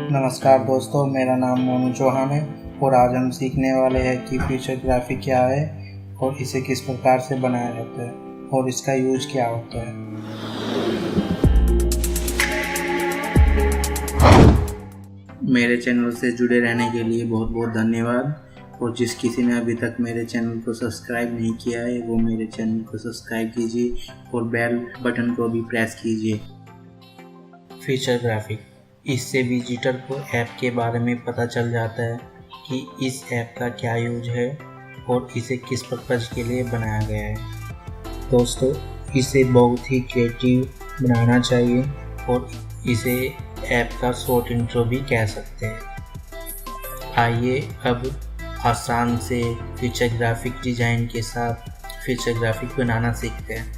नमस्कार दोस्तों, मेरा नाम मोनू चौहान है और आज हम सीखने वाले हैं कि फीचर ग्राफिक क्या है और इसे किस प्रकार से बनाया जाता है और इसका यूज क्या होता है। मेरे चैनल से जुड़े रहने के लिए बहुत बहुत धन्यवाद और जिस किसी ने अभी तक मेरे चैनल को सब्सक्राइब नहीं किया है वो मेरे चैनल को सब्सक्राइब कीजिए और बेल बटन को भी प्रेस कीजिए। फीचर ग्राफिक, इससे विजिटर को ऐप के बारे में पता चल जाता है कि इस ऐप का क्या यूज है और इसे किस पर्पज़ के लिए बनाया गया है। दोस्तों, इसे बहुत ही क्रिएटिव बनाना चाहिए और इसे ऐप का शॉर्ट इंट्रो भी कह सकते हैं। आइए अब आसान से फीचर ग्राफिक डिज़ाइन के साथ फीचर ग्राफिक बनाना सीखते हैं।